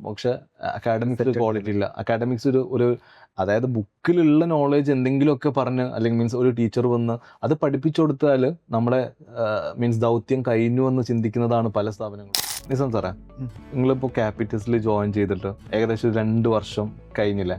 പക്ഷെ academics quality ഇല്ല. Academics ഒരു അതായത് ബുക്കിലുള്ള നോളേജ് എന്തെങ്കിലുമൊക്കെ പറഞ്ഞ് അല്ലെങ്കിൽ മീൻസ് ഒരു ടീച്ചർ വന്ന് അത് പഠിപ്പിച്ചു കൊടുത്താൽ നമ്മളെ മീൻസ് ദൗത്യം കഴിഞ്ഞു എന്ന് ചിന്തിക്കുന്നതാണ് പല സ്ഥാപനങ്ങളും. നിസം സാറേ, നിങ്ങളിപ്പോൾ ക്യാപിറ്റൽസിൽ ജോയിൻ ചെയ്തിട്ട് ഏകദേശം 2 വർഷം കഴിഞ്ഞില്ലേ?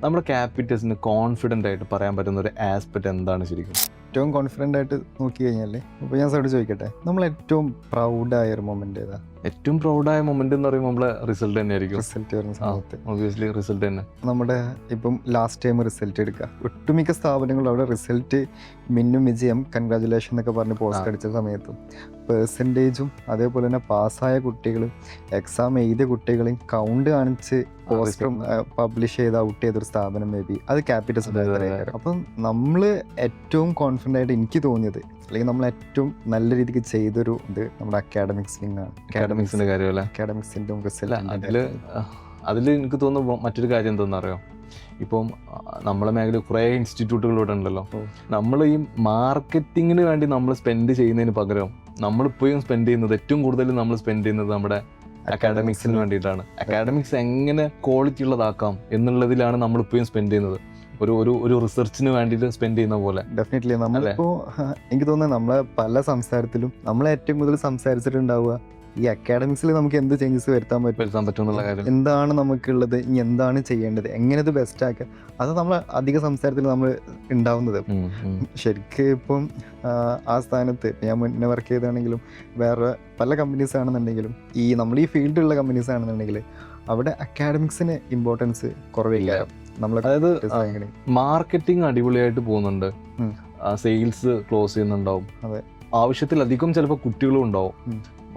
നമ്മുടെ ക്യാപിറ്റൽസിന് കോൺഫിഡൻ്റ് ആയിട്ട് പറയാൻ പറ്റുന്ന ഒരു ആസ്പെക്ട് എന്താണ് ശരിക്കും? ഏറ്റവും കോൺഫിഡൻ്റ് ആയിട്ട് നോക്കി കഴിഞ്ഞാൽ ഇപ്പോൾ ഞാൻ സാറോട് ചോദിക്കട്ടെ, നമ്മൾ ഏറ്റവും പ്രൗഡായ ഒരു മൊമെന്റ് ഏതാ? ഏറ്റവും പ്രൗഡായ മൊമെന്റ് എന്ന് പറയുമ്പോൾ നമ്മളെ റിസൾട്ട് തന്നെയായിരിക്കും. റിസൾട്ട് വരുന്ന സമയത്ത് ഒബ്വിയസ്ലി റിസൾട്ട് തന്നെ. നമ്മുടെ ഇപ്പം ലാസ്റ്റ് ടൈം റിസൾട്ട് എടുക്കുക, ഒട്ടുമിക്ക സ്ഥാപനങ്ങളും അവിടെ റിസൾട്ട് മിന്നും വിജയം കൺഗ്രാജുലേഷൻ എന്നൊക്കെ പറഞ്ഞ് പോസ്റ്റ് അടിച്ച സമയത്തും പെർസെൻറ്റേജും അതേപോലെ തന്നെ പാസ്സായ കുട്ടികളും എക്സാം എഴുതിയ കുട്ടികളെയും കൗണ്ട് കാണിച്ച് പോസ്റ്ററും പബ്ലിഷ് ചെയ്ത് ഔട്ട് ചെയ്തൊരു സ്ഥാപനം മേ ബി അത് ക്യാപിറ്റൽസ്. അപ്പം നമ്മൾ ഏറ്റവും കോൺഫിഡൻ്റ് ആയിട്ട് എനിക്ക് തോന്നിയത് അല്ലെങ്കിൽ നമ്മൾ ഏറ്റവും നല്ല രീതിക്ക് ചെയ്തൊരു ഇത് നമ്മുടെ അക്കാഡമിക്സ് വിങ് ആണ്. അക്കാഡമിക്സിന്റെ കാര്യമല്ല, അക്കാഡമിക്സിൻ്റെ അതിൽ എനിക്ക് തോന്നുന്നു മറ്റൊരു കാര്യം എന്താണെന്ന് അറിയാം. ഇപ്പം നമ്മളെ മേഖല കുറേ ഇൻസ്റ്റിറ്റ്യൂട്ടുകൾ ഇവിടെ ഉണ്ടല്ലോ. നമ്മൾ ഈ മാർക്കറ്റിങ്ങിന് വേണ്ടി നമ്മൾ സ്പെൻഡ് ചെയ്യുന്നതിന് പകരം നമ്മളിപ്പോഴും സ്പെൻഡ് ചെയ്യുന്നത് ഏറ്റവും കൂടുതൽ നമ്മൾ സ്പെൻഡ് ചെയ്യുന്നത് നമ്മുടെ അക്കാഡമിക്സിന് വേണ്ടിയിട്ടാണ്. അക്കാഡമിക്സ് എങ്ങനെ ക്വാളിറ്റി ഉള്ളതാക്കാം എന്നുള്ളതിലാണ് നമ്മളിപ്പോഴും സ്പെൻഡ് ചെയ്യുന്നത്. ഒരു റിസർച്ചിന് വേണ്ടിയിട്ട് സ്പെൻഡ് ചെയ്യുന്ന പോലെ. ഡെഫിനറ്റ്ലി നമ്മളിപ്പോൾ എനിക്ക് തോന്നുന്നത് നമ്മളെ പല സംസാരത്തിലും നമ്മൾ ഏറ്റവും കൂടുതൽ സംസാരിച്ചിട്ടുണ്ടാവുക ഈ അക്കാഡമിക്സിൽ നമുക്ക് എന്ത് ചേഞ്ചസ് വരുത്താൻ പറ്റുന്നുള്ള കാര്യം, എന്താണ് നമുക്കുള്ളത്, ഇനി എന്താണ് ചെയ്യേണ്ടത്, എങ്ങനെ ഇത് ബെസ്റ്റ് ആക്കുക, അത് നമ്മൾ അധിക സംസാരത്തിൽ നമ്മൾ ഉണ്ടാവുന്നത്. ശരിക്കും ഇപ്പം ആ സ്ഥാനത്ത് ഞാൻ മുന്നേ വർക്ക് ചെയ്താണെങ്കിലും വേറെ പല കമ്പനീസ് ആണെന്നുണ്ടെങ്കിലും ഈ നമ്മൾ ഈ ഫീൽഡിലുള്ള കമ്പനീസ് ആണെന്നുണ്ടെങ്കിൽ അവിടെ അക്കാഡമിക്സിന് ഇമ്പോർട്ടൻസ് കുറവില്ല. അതായത് മാർക്കറ്റിംഗ് അടിപൊളിയായിട്ട് പോകുന്നുണ്ട്, സെയിൽസ് ക്ലോസ് ചെയ്യുന്നുണ്ടാവും, ആവശ്യത്തിലധികം ചിലപ്പോൾ കുട്ടികളും ഉണ്ടാവും,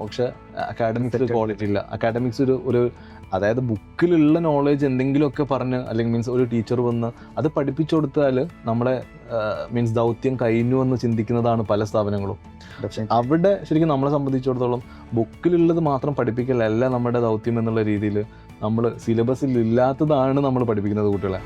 പക്ഷെ അക്കാഡമിക്സ് ക്വാളിറ്റി ഇല്ല. അക്കാഡമിക്സ് ഒരു അതായത് ബുക്കിലുള്ള നോളേജ് എന്തെങ്കിലുമൊക്കെ പറഞ്ഞ് അല്ലെങ്കിൽ മീൻസ് ഒരു ടീച്ചർ വന്ന് അത് പഠിപ്പിച്ചു കൊടുത്താൽ നമ്മളെ മീൻസ് ദൗത്യം കഴിഞ്ഞു എന്ന് ചിന്തിക്കുന്നതാണ് പല സ്ഥാപനങ്ങളും. അവിടെ ശരിക്കും നമ്മളെ സംബന്ധിച്ചിടത്തോളം ബുക്കിലുള്ളത് മാത്രം പഠിപ്പിക്കലല്ല നമ്മുടെ ദൗത്യം എന്നുള്ള രീതിയിൽ നമ്മൾ സിലബസിൽ ഇല്ലാത്തതാണ് നമ്മൾ പഠിപ്പിക്കുന്നത് കുട്ടികളെ.